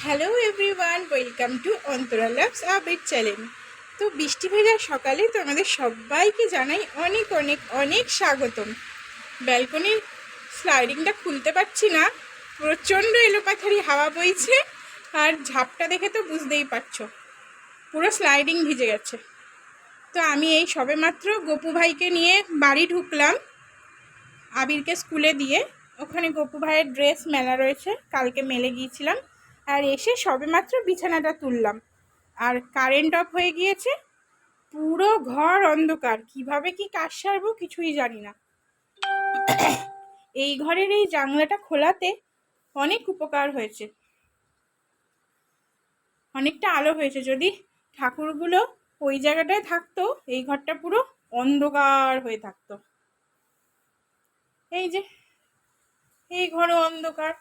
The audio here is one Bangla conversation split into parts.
Hello everyone, welcome to Antara loves update channel. তো বৃষ্টি ভেজার সকালে তোমাদের সবাইকে জানাই অনেক অনেক অনেক স্বাগতম। ব্যালকনির স্লাইডিংটা খুলতে পারছি না, প্রচণ্ড এলোপাথারি হাওয়া বইছে, আর ঝাপটা দেখে তো বুঝতেই পারছো পুরো স্লাইডিং ভিজে গেছে। তো আমি এই সবেমাত্র গপু ভাইকে নিয়ে বাড়ি ঢুকলাম আবিরকে স্কুলে দিয়ে। ওখানে গপু ভাইয়ের ড্রেস মেলা রয়েছে, কালকে মেলে গিয়েছিলাম, আর এসে সবেমাত্র বিছানাটা তুললাম। আর কারেন্ট অফ হয়ে গিয়েছে, পুরো ঘর অন্ধকার, কিভাবে কি কাজ সারবো কিছুই জানি না। এই ঘরের এই জানলাটা খোলাতে অনেক উপকার হয়েছে, অনেকটা আলো হয়েছে। যদি ঠাকুরগুলো ওই জায়গাটায় থাকতো, এই ঘরটা পুরো অন্ধকার হয়ে থাকতো। এই যে এই ঘরও অন্ধকার,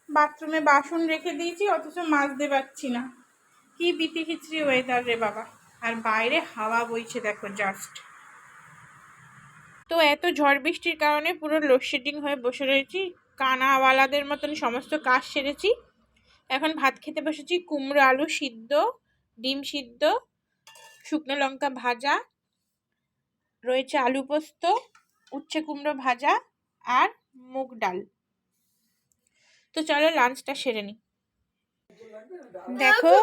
বাথরুমে বাসন রেখে দিয়েছি অথচ মাজতে পারছি না। কি বিতি খিচড়ি ওয়েদার রে বাবা। আর বাইরে হাওয়া বইছে দেখো জাস্ট। তো এত ঝড় বৃষ্টির কারণে পুরো লোডশেডিং হয়ে বসে রয়েছি, কানাওয়ালাদের মতন সমস্ত কাজ সেরেছি। এখন ভাত খেতে বসেছি। কুমড়ো আলু সিদ্ধ, ডিম সিদ্ধ, শুকনো লঙ্কা ভাজা রয়েছে, আলু পোস্ত, উচ্ছে কুমড়ো ভাজা আর মুগ ডাল। তো চলো লাঞ্চটা সেরে নিই। দেখো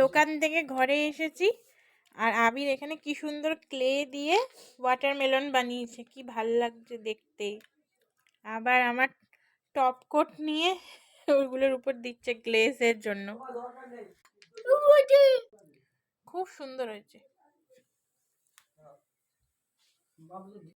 দোকান থেকে ঘরে এসেছি, আর আবির এখানে কি সুন্দর ক্লে দিয়ে ওয়াটারমেলন বানিয়েছে, কি ভাল লাগছে দেখতে। আবার আমার টপ কোট নিয়ে ওগুলোর উপর দিচ্ছে গ্লেজের জন্য। খুব সুন্দর হয়েছে।